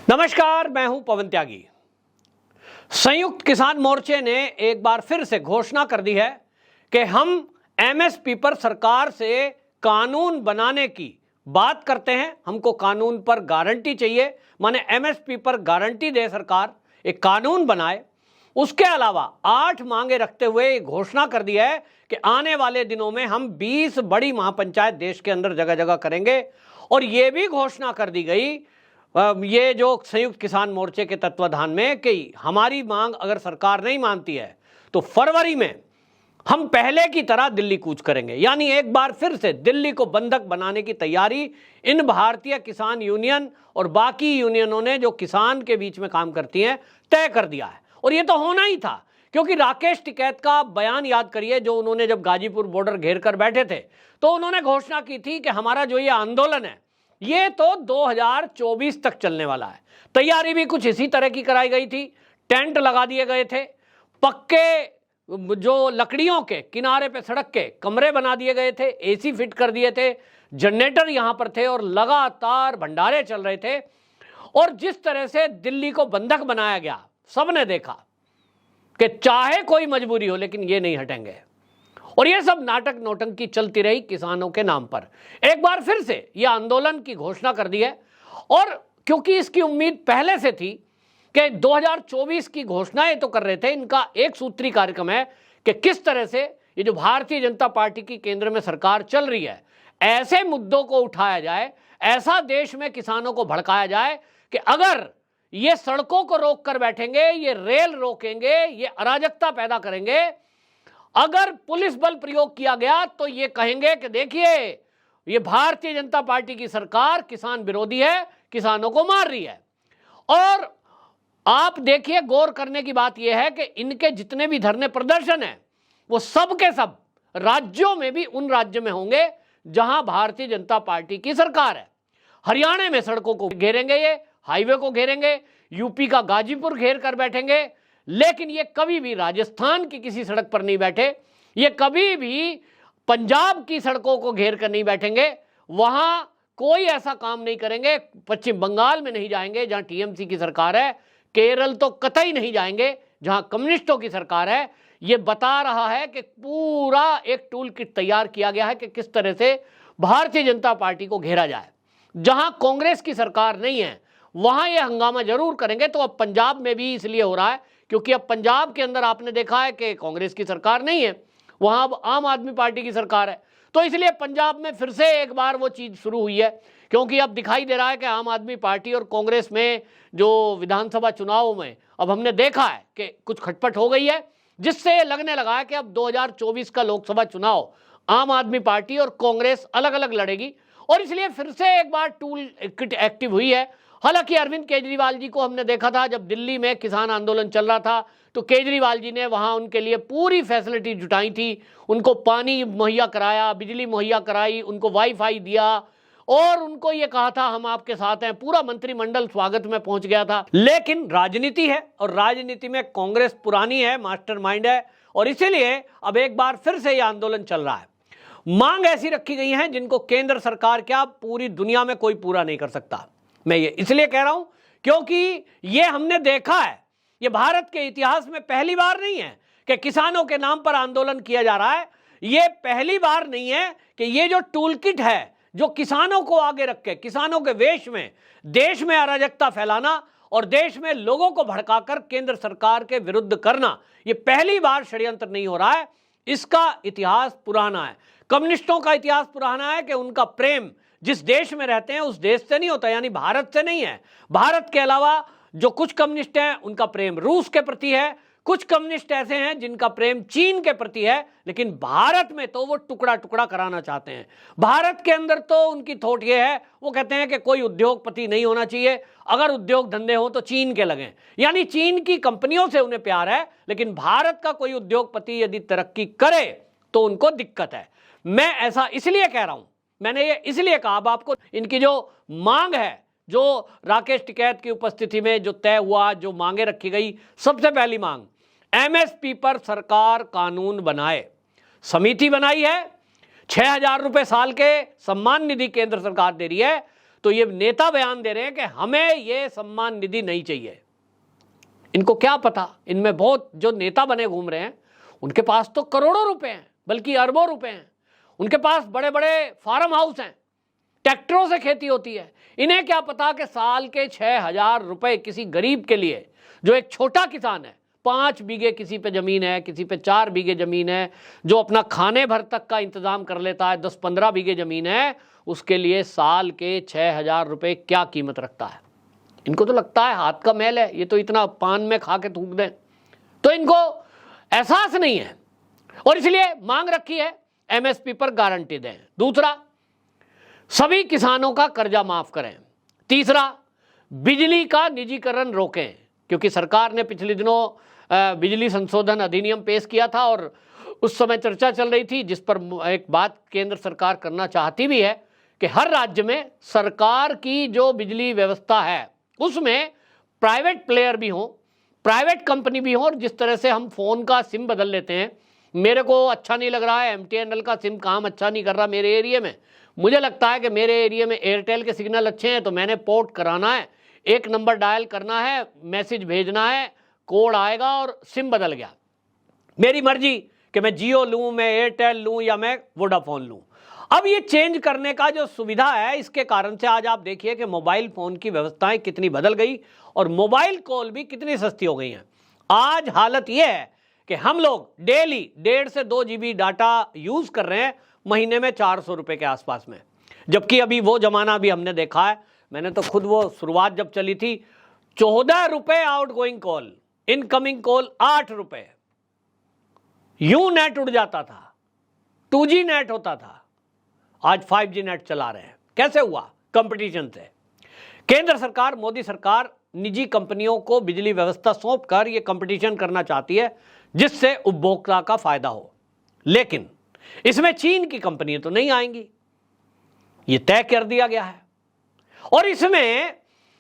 नमस्कार, मैं हूं पवन त्यागी। संयुक्त किसान मोर्चे ने एक बार फिर से घोषणा कर दी है कि हम एमएसपी पर सरकार से कानून बनाने की बात करते हैं। हमको कानून पर गारंटी चाहिए, माने एमएसपी पर गारंटी दे सरकार, एक कानून बनाए। उसके अलावा 8 मांगे रखते हुए घोषणा कर दी है कि आने वाले दिनों में हम 20 बड़ी महापंचायत देश के अंदर जगह जगह करेंगे। और यह भी घोषणा कर दी गई ये जो संयुक्त किसान मोर्चे के तत्वाधान में कि हमारी मांग अगर सरकार नहीं मानती है तो फरवरी में हम पहले की तरह दिल्ली कूच करेंगे। यानी एक बार फिर से दिल्ली को बंधक बनाने की तैयारी इन भारतीय किसान यूनियन और बाकी यूनियनों ने, जो किसान के बीच में काम करती हैं, तय कर दिया है। और ये तो होना ही था, क्योंकि राकेश टिकैत का बयान याद करिए, जो उन्होंने जब गाजीपुर बॉर्डर घेर कर बैठे थे तो उन्होंने घोषणा की थी कि हमारा जो ये आंदोलन है ये तो 2024 तक चलने वाला है। तैयारी भी कुछ इसी तरह की कराई गई थी। टेंट लगा दिए गए थे, पक्के जो लकड़ियों के किनारे पे सड़क के कमरे बना दिए गए थे, एसी फिट कर दिए थे, जनरेटर यहां पर थे और लगातार भंडारे चल रहे थे। और जिस तरह से दिल्ली को बंधक बनाया गया, सबने देखा कि चाहे कोई मजबूरी हो लेकिन ये नहीं हटेंगे। और ये सब नाटक नौटंकी चलती रही किसानों के नाम पर। एक बार फिर से यह आंदोलन की घोषणा कर दी है। और क्योंकि इसकी उम्मीद पहले से थी कि 2024 की घोषणाएं तो कर रहे थे, इनका एक सूत्री कार्यक्रम है कि किस तरह से ये जो भारतीय जनता पार्टी की केंद्र में सरकार चल रही है, ऐसे मुद्दों को उठाया जाए, ऐसा देश में किसानों को भड़काया जाए कि अगर ये सड़कों को रोक कर बैठेंगे, ये रेल रोकेंगे, ये अराजकता पैदा करेंगे, अगर पुलिस बल प्रयोग किया गया तो ये कहेंगे कि देखिए ये भारतीय जनता पार्टी की सरकार किसान विरोधी है, किसानों को मार रही है। और आप देखिए, गौर करने की बात यह है कि इनके जितने भी धरने प्रदर्शन हैं वो सब के सब राज्यों में भी उन राज्य में होंगे जहां भारतीय जनता पार्टी की सरकार है। हरियाणा में सड़कों को घेरेंगे, ये हाईवे को घेरेंगे, यूपी का गाजीपुर घेर कर बैठेंगे, लेकिन ये कभी भी राजस्थान की किसी सड़क पर नहीं बैठे, ये कभी भी पंजाब की सड़कों को घेर कर नहीं बैठेंगे, वहां कोई ऐसा काम नहीं करेंगे। पश्चिम बंगाल में नहीं जाएंगे जहां टीएमसी की सरकार है, केरल तो कतई नहीं जाएंगे जहां कम्युनिस्टों की सरकार है। ये बता रहा है कि पूरा एक टूल किट तैयार किया गया है कि किस तरह से भारतीय जनता पार्टी को घेरा जाए। जहां कांग्रेस की सरकार नहीं है वहां ये हंगामा जरूर करेंगे। तो अब पंजाब में भी इसलिए हो रहा है क्योंकि अब पंजाब के अंदर आपने देखा है कि कांग्रेस की सरकार नहीं है, वहां अब आम आदमी पार्टी की सरकार है। तो इसलिए पंजाब में फिर से एक बार वो चीज शुरू हुई है, क्योंकि अब दिखाई दे रहा है कि आम आदमी पार्टी और कांग्रेस में जो विधानसभा चुनाव में अब हमने देखा है कि कुछ खटपट हो गई है, जिससे लगने लगा है कि अब 2024 का लोकसभा चुनाव आम आदमी पार्टी और कांग्रेस अलग अलग लड़ेगी। और इसलिए फिर से एक बार टूल किट एक्टिव हुई है। हालांकि अरविंद केजरीवाल जी को हमने देखा था जब दिल्ली में किसान आंदोलन चल रहा था, तो केजरीवाल जी ने वहां उनके लिए पूरी फैसिलिटी जुटाई थी, उनको पानी मुहैया कराया, बिजली मुहैया कराई, उनको वाईफाई दिया और उनको ये कहा था हम आपके साथ हैं। पूरा मंत्रिमंडल स्वागत में पहुंच गया था। लेकिन राजनीति है और राजनीति में कांग्रेस पुरानी है, मास्टरमाइंड है, और इसीलिए अब एक बार फिर से यह आंदोलन चल रहा है। मांग ऐसी रखी गई है जिनको केंद्र सरकार क्या पूरी दुनिया में कोई पूरा नहीं कर सकता। मैं ये इसलिए कह रहा हूं क्योंकि ये हमने देखा है, ये भारत के इतिहास में पहली बार नहीं है कि किसानों के नाम पर आंदोलन किया जा रहा है। ये पहली बार नहीं है कि ये जो टूल किट है, जो किसानों को आगे रख के किसानों के वेश में देश में अराजकता फैलाना और देश में लोगों को भड़काकर केंद्र सरकार के विरुद्ध करना, ये पहली बार षड्यंत्र नहीं हो रहा है। इसका इतिहास पुराना है। कम्युनिस्टों का इतिहास पुराना है कि उनका प्रेम जिस देश में रहते हैं उस देश से नहीं होता, यानी भारत से नहीं है। भारत के अलावा जो कुछ कम्युनिस्ट हैं उनका प्रेम रूस के प्रति है, कुछ कम्युनिस्ट ऐसे हैं जिनका प्रेम चीन के प्रति है, लेकिन भारत में तो वो टुकड़ा टुकड़ा कराना चाहते हैं। भारत के अंदर तो उनकी थोट ये है, वो कहते हैं कि कोई उद्योगपति नहीं होना चाहिए, अगर उद्योग धंधे हो तो चीन के लगें, यानी चीन की कंपनियों से उन्हें प्यार है, लेकिन भारत का कोई उद्योगपति यदि तरक्की करे तो उनको दिक्कत है। मैं ऐसा इसलिए कह रहा हूं, मैंने ये इसलिए कहा। अब आपको इनकी जो मांग है, जो राकेश टिकैत की उपस्थिति में जो तय हुआ, जो मांगे रखी गई, सबसे पहली मांग एमएसपी पर सरकार कानून बनाए। समिति बनाई है, 6,000 रुपए साल के सम्मान निधि केंद्र सरकार दे रही है। तो ये नेता बयान दे रहे हैं कि हमें ये सम्मान निधि नहीं चाहिए। इनको क्या पता, इनमें बहुत जो नेता बने घूम रहे हैं उनके पास तो करोड़ों रुपए हैं, बल्कि अरबों रुपए हैं। उनके पास बड़े बड़े फार्म हाउस हैं, ट्रैक्टरों से खेती होती है। इन्हें क्या पता कि साल के 6,000 रुपए किसी गरीब के लिए, जो एक छोटा किसान है, 5 बीघे किसी पे जमीन है, किसी पे 4 बीघे जमीन है, जो अपना खाने भर तक का इंतजाम कर लेता है, 10-15 बीघे जमीन है, उसके लिए साल के 6,000 रुपए क्या कीमत रखता है। इनको तो लगता है हाथ का मैल है, ये तो इतना पान में खा के थूक दें, तो इनको एहसास नहीं है और इसलिए मांग रखी है एमएसपी पर गारंटी दें। दूसरा, सभी किसानों का कर्जा माफ करें। तीसरा, बिजली का निजीकरण रोकें, क्योंकि सरकार ने पिछले दिनों बिजली संशोधन अधिनियम पेश किया था और उस समय चर्चा चल रही थी, जिस पर एक बात केंद्र सरकार करना चाहती भी है कि हर राज्य में सरकार की जो बिजली व्यवस्था है उसमें प्राइवेट प्लेयर भी हों, प्राइवेट कंपनी भी हो। और जिस तरह से हम फ़ोन का सिम बदल लेते हैं, मेरे को अच्छा नहीं लग रहा है एमटीएनएल का सिम काम अच्छा नहीं कर रहा मेरे एरिया में, मुझे लगता है कि मेरे एरिया में एयरटेल के सिग्नल अच्छे हैं, तो मैंने पोर्ट कराना है, एक नंबर डायल करना है, मैसेज भेजना है, कोड आएगा और सिम बदल गया। मेरी मर्जी कि मैं जियो लूँ, मैं एयरटेल लूँ या मैं वोडाफोन लूँ। अब ये चेंज करने का जो सुविधा है, इसके कारण से आज आप देखिए कि मोबाइल फ़ोन की व्यवस्थाएं कितनी बदल गई और मोबाइल कॉल भी कितनी सस्ती हो गई हैं। आज हालत ये है कि हम लोग डेली 1.5 से 2 GB डाटा यूज़ कर रहे हैं, महीने में 400 रुपये के आसपास में। जबकि अभी वो ज़माना भी हमने देखा है, मैंने तो खुद वो शुरुआत जब चली थी, 14 रुपये out going call, incoming call 8 रुपये, यूं नेट उड़ जाता था, 2G नेट होता था। आज 5G नेट चला रहे हैं। कैसे हुआ? कंपटीशन से। केंद्र सरकार, मोदी सरकार निजी कंपनियों को बिजली व्यवस्था सौंपकर ये कंपटीशन करना चाहती है, जिससे उपभोक्ता का फायदा हो। लेकिन इसमें चीन की कंपनियां तो नहीं आएंगी, ये तय कर दिया गया है। और इसमें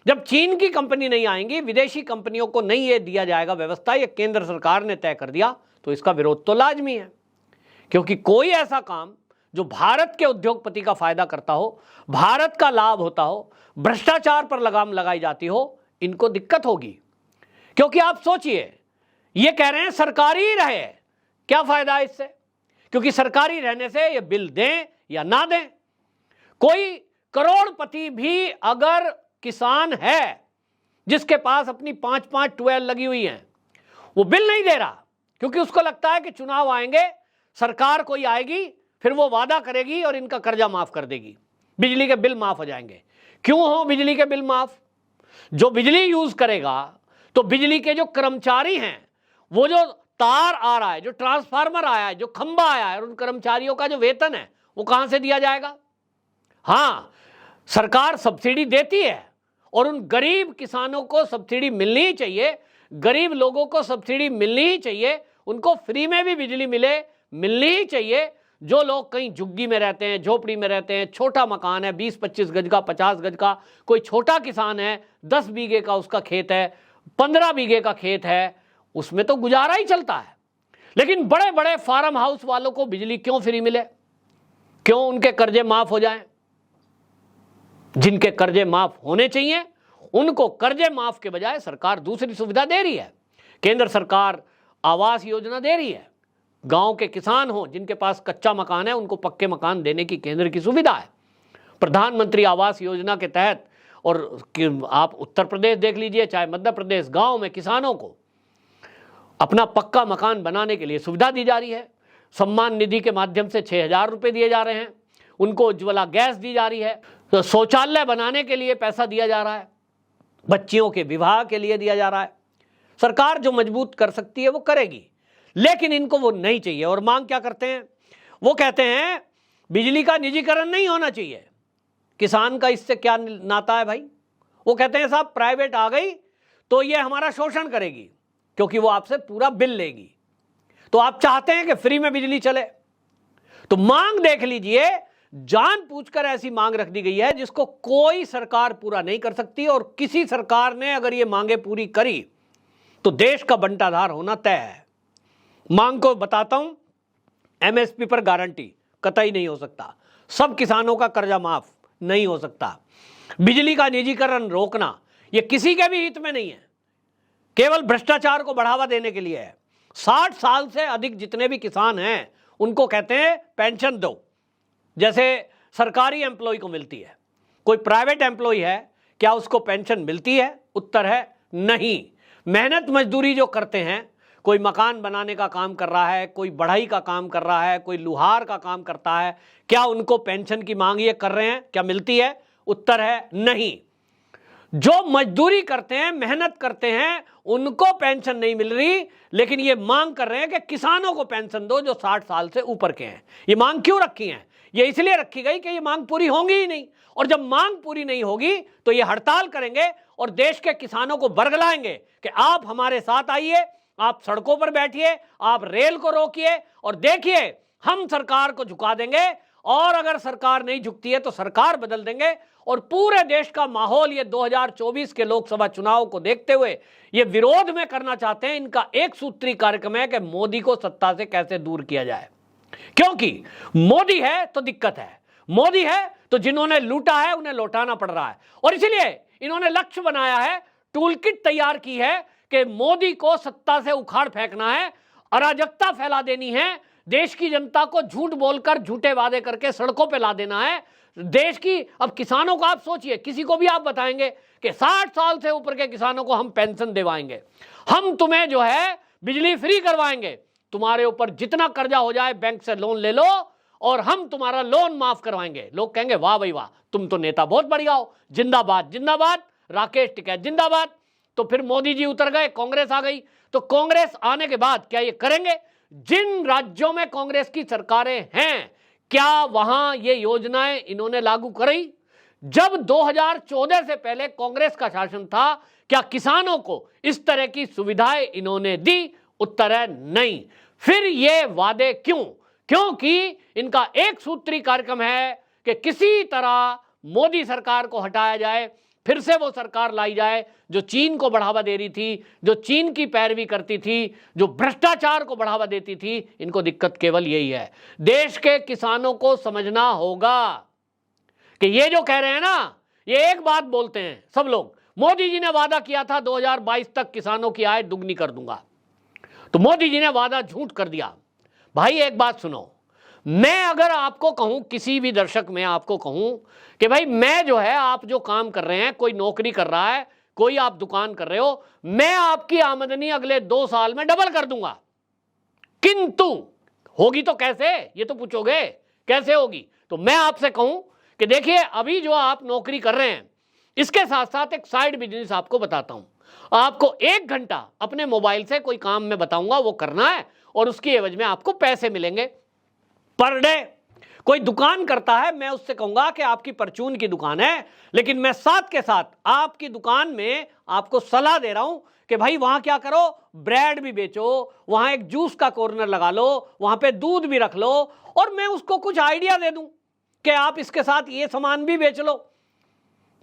जब चीन की कंपनी नहीं आएंगी, विदेशी कंपनियों को नहीं ये दिया जाएगा व्यवस्था, ये केंद्र सरकार ने तय कर दिया, तो इसका विरोध तो लाजमी है। क्योंकि कोई ऐसा काम जो भारत के उद्योगपति का फायदा करता हो, भारत का लाभ होता हो, भ्रष्टाचार पर लगाम लगाई जाती हो, इनको दिक्कत होगी। क्योंकि आप सोचिए, ये कह रहे हैं सरकारी ही रहे, क्या फायदा है इससे? क्योंकि सरकारी रहने से ये बिल दें या ना दें, कोई करोड़पति भी अगर किसान है जिसके पास अपनी 5-5 ट्यूबवेल लगी हुई हैं, वो बिल नहीं दे रहा, क्योंकि उसको लगता है कि चुनाव आएंगे, सरकार कोई आएगी, फिर वो वादा करेगी और इनका कर्जा माफ कर देगी, बिजली के बिल माफ हो जाएंगे। क्यों हो बिजली के बिल माफ? जो बिजली यूज करेगा, तो बिजली के जो कर्मचारी हैं, वो जो तार आ रहा है, जो ट्रांसफार्मर आया है, जो खंबा आया है, और उन कर्मचारियों का जो वेतन है, वो कहां से दिया जाएगा? हाँ, सरकार सब्सिडी देती है और उन गरीब किसानों को सब्सिडी मिलनी ही चाहिए, गरीब लोगों को सब्सिडी मिलनी ही चाहिए, उनको फ्री में भी बिजली मिलनी ही चाहिए। जो लोग कहीं झुग्गी में रहते हैं, झोपड़ी में रहते हैं, छोटा मकान है, 20-25 गज का, 50 गज का, कोई छोटा किसान है, 10 बीघे का उसका खेत है, 15 बीघे का खेत है, उसमें तो गुजारा ही चलता है। लेकिन बड़े बड़े फार्म हाउस वालों को बिजली क्यों फ्री मिले? क्यों उनके कर्जे माफ हो जाएं? जिनके कर्जे माफ होने चाहिए, उनको कर्जे माफ के बजाय सरकार दूसरी सुविधा दे रही है। केंद्र सरकार आवास योजना दे रही है, गांव के किसान हो जिनके पास कच्चा मकान है, उनको पक्के मकान देने की केंद्र की सुविधा है। प्रधानमंत्री आवास योजना के तहत, और आप उत्तर प्रदेश देख लीजिए, चाहे मध्य प्रदेश, गांव में किसानों को अपना पक्का मकान बनाने के लिए सुविधा दी जा रही है। सम्मान निधि के माध्यम से 6,000 रुपये दिए जा रहे हैं, उनको उज्ज्वला गैस दी जा रही है, तो शौचालय बनाने के लिए पैसा दिया जा रहा है, बच्चियों के विवाह के लिए दिया जा रहा है। सरकार जो मजबूत कर सकती है वो करेगी, लेकिन इनको वो नहीं चाहिए। और मांग क्या करते हैं? वो कहते हैं बिजली का निजीकरण नहीं होना चाहिए। किसान का इससे क्या नाता है भाई? वो कहते हैं साहब प्राइवेट आ गई तो ये हमारा शोषण करेगी, क्योंकि वो आपसे पूरा बिल लेगी। तो आप चाहते हैं कि फ्री में बिजली चले, तो मांग देख लीजिए, जानबूझकर ऐसी मांग रख दी गई है जिसको कोई सरकार पूरा नहीं कर सकती। और किसी सरकार ने अगर ये मांगे पूरी करी तो देश का बंटाधार होना तय है। मांग को बताता हूं, एमएसपी पर गारंटी कतई नहीं हो सकता, सब किसानों का कर्जा माफ नहीं हो सकता, बिजली का निजीकरण रोकना, यह किसी के भी हित में नहीं है, केवल भ्रष्टाचार को बढ़ावा देने के लिए है। 60 साल से अधिक जितने भी किसान हैं उनको कहते हैं पेंशन दो, जैसे सरकारी एम्प्लॉय को मिलती है। कोई प्राइवेट एम्प्लॉय है, क्या उसको पेंशन मिलती है? उत्तर है नहीं। मेहनत मजदूरी जो करते हैं, कोई मकान बनाने का काम कर रहा है, कोई बढ़ई का काम कर रहा है, कोई लुहार का काम करता है, क्या उनको पेंशन की मांग ये कर रहे हैं? क्या मिलती है? उत्तर है नहीं। जो मजदूरी करते हैं, मेहनत करते हैं, उनको पेंशन नहीं मिल रही, लेकिन ये मांग कर रहे हैं कि किसानों को पेंशन दो जो 60 साल से ऊपर के हैं। ये मांग क्यों रखी है? ये इसलिए रखी गई कि ये मांग पूरी होंगी ही नहीं, और जब मांग पूरी नहीं होगी तो ये हड़ताल करेंगे और देश के किसानों को बरगलाएंगे कि आप हमारे साथ आइए, आप सड़कों पर बैठिए, आप रेल को रोकिए और देखिए हम सरकार को झुका देंगे, और अगर सरकार नहीं झुकती है तो सरकार बदल देंगे। और पूरे देश का माहौल ये 2024 के लोकसभा चुनाव को देखते हुए ये विरोध में करना चाहते हैं। इनका एक सूत्री कार्यक्रम है कि मोदी को सत्ता से कैसे दूर किया जाए, क्योंकि मोदी है तो दिक्कत है, मोदी है तो जिन्होंने लूटा है उन्हें लौटाना पड़ रहा है, और इसलिए इन्होंने लक्ष्य बनाया है, टूलकिट तैयार की है कि मोदी को सत्ता से उखाड़ फेंकना है, अराजकता फैला देनी है, देश की जनता को झूठ बोलकर झूठे वादे करके सड़कों पे ला देना है देश की। अब किसानों को आप सोचिए, किसी को भी आप बताएंगे कि 60 साल से ऊपर के किसानों को हम पेंशन दिलवाएंगे, हम तुम्हें जो है बिजली फ्री करवाएंगे, तुम्हारे ऊपर जितना कर्जा हो जाए बैंक से लोन ले लो और हम तुम्हारा लोन माफ करवाएंगे। लोग कहेंगे वाह भाई वाह, तुम तो नेता बहुत बढ़िया हो, जिंदाबाद जिंदाबाद, राकेश टिकैत जिंदाबाद। तो फिर मोदी जी उतर गए, कांग्रेस आ गई। तो कांग्रेस आने के बाद क्या ये करेंगे? जिन राज्यों में कांग्रेस की सरकारें हैं, क्या वहां ये योजनाएं इन्होंने लागू कराई? जब 2014 से पहले कांग्रेस का शासन था, क्या किसानों को इस तरह की सुविधाएं इन्होंने दी? उत्तर है नहीं। फिर ये वादे क्यों? क्योंकि इनका एक सूत्री कार्यक्रम है कि किसी तरह मोदी सरकार को हटाया जाए, फिर से वो सरकार लाई जाए जो चीन को बढ़ावा दे रही थी, जो चीन की पैरवी करती थी, जो भ्रष्टाचार को बढ़ावा देती थी। इनको दिक्कत केवल यही है। देश के किसानों को समझना होगा कि ये जो कह रहे हैं ना, ये एक बात बोलते हैं सब लोग, मोदी जी ने वादा किया था 2022 तक किसानों की आय दुगनी कर दूंगा, तो मोदी जी ने वादा झूठ कर दिया। भाई एक बात सुनो, मैं अगर आपको कहूं, किसी भी दर्शक में आपको कहूं कि भाई मैं जो है, आप जो काम कर रहे हैं, कोई नौकरी कर रहा है, कोई आप दुकान कर रहे हो, मैं आपकी आमदनी अगले 2 साल में डबल कर दूंगा, किंतु होगी तो कैसे, ये तो पूछोगे कैसे होगी। तो मैं आपसे कहूं कि देखिए, अभी जो आप नौकरी कर रहे हैं, इसके साथ साथ एक साइड बिजनेस आपको बताता हूं। आपको 1 घंटा अपने मोबाइल से कोई काम मैं बताऊंगा, वो करना है और उसकी एवज में आपको पैसे मिलेंगे पर डे। कोई दुकान करता है, मैं उससे कहूंगा कि आपकी परचून की दुकान है, लेकिन मैं साथ के साथ आपकी दुकान में आपको सलाह दे रहा हूं कि भाई वहां क्या करो, ब्रेड भी बेचो, वहां एक जूस का कॉर्नर लगा लो, वहां पे दूध भी रख लो, और मैं उसको कुछ आइडिया दे दूं कि आप इसके साथ ये सामान भी बेच लो।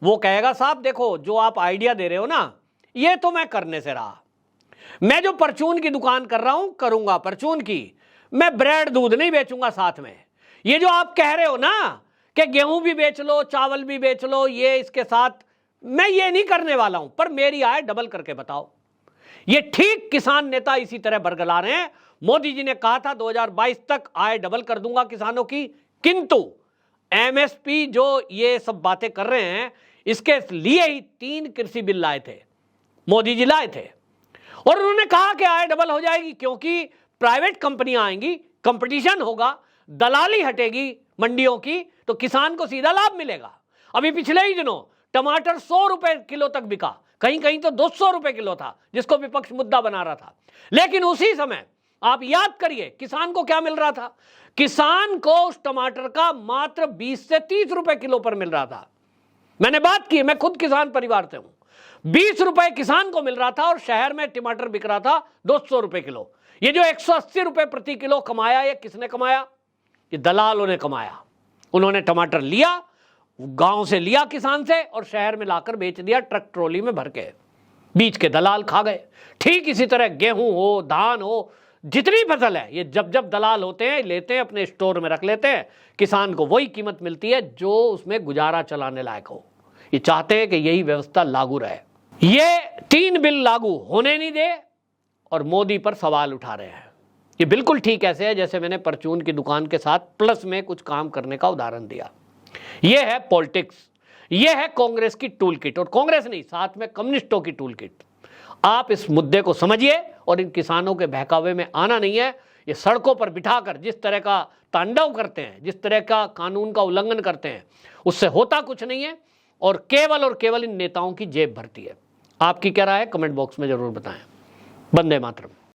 वो कहेगा साहब देखो, जो आप आइडिया दे रहे हो ना, ये तो मैं करने से रहा, मैं जो परचून की दुकान कर रहा हूं, करूंगा परचून की, मैं ब्रेड दूध नहीं बेचूंगा साथ में। ये जो आप कह रहे हो ना कि गेहूं भी बेच लो, चावल भी बेच लो, ये इसके साथ, मैं ये नहीं करने वाला हूं, पर मेरी आय डबल करके बताओ। ये ठीक किसान नेता इसी तरह बरगला रहे हैं। मोदी जी ने कहा था 2022 तक आय डबल कर दूंगा किसानों की, किंतु एमएसपी जो ये सब बातें कर रहे हैं, इसके लिए ही 3 कृषि बिल लाए थे, मोदी जी लाए थे, और उन्होंने कहा कि आय डबल हो जाएगी, क्योंकि प्राइवेट कंपनियां आएंगी, कंपटीशन होगा, दलाली हटेगी मंडियों की, तो किसान को सीधा लाभ मिलेगा। अभी पिछले ही दिनों टमाटर 100 रुपए किलो तक बिका, कहीं कहीं तो 200 रुपए किलो था, जिसको विपक्ष मुद्दा बना रहा था। लेकिन उसी समय आप याद करिए किसान को क्या मिल रहा था, किसान को उस टमाटर का मात्र 20 से 30 रुपए किलो पर मिल रहा था। मैंने बात की, मैं खुद किसान परिवार से हूं। 20 रुपए किसान को मिल रहा था और शहर में टमाटर बिक रहा था 200 रुपए किलो। ये जो 180 रुपए प्रति किलो कमाया, ये किसने कमाया? ये दलालों ने कमाया। उन्होंने टमाटर लिया, गांव से लिया किसान से, और शहर में लाकर बेच दिया ट्रक ट्रॉली में भर के, बीच के दलाल खा गए। ठीक इसी तरह गेहूं हो, धान हो, जितनी फसल है, ये जब जब दलाल होते हैं, लेते हैं, अपने स्टोर में रख लेते हैं, किसान को वही कीमत मिलती है जो उसमें गुजारा चलाने लायक हो। ये चाहते हैं कि यही व्यवस्था लागू रहे। ये 3 बिल लागू होने नहीं दे और मोदी पर सवाल उठा रहे हैं। ये बिल्कुल ठीक ऐसे है जैसे मैंने परचून की दुकान के साथ प्लस में कुछ काम करने का उदाहरण दिया। ये है पॉलिटिक्स, ये है कांग्रेस की टूल किट, और कांग्रेस नहीं, साथ में कम्युनिस्टों की टूल किट। आप इस मुद्दे को समझिए और इन किसानों के बहकावे में आना नहीं है। ये सड़कों पर बिठाकर जिस तरह का तांडव करते हैं, जिस तरह का कानून का उल्लंघन करते हैं, उससे होता कुछ नहीं है और केवल इन नेताओं की जेब भरती है। आपकी क्या राय है? कमेंट बॉक्स में जरूर बताएं। वंदे मातरम।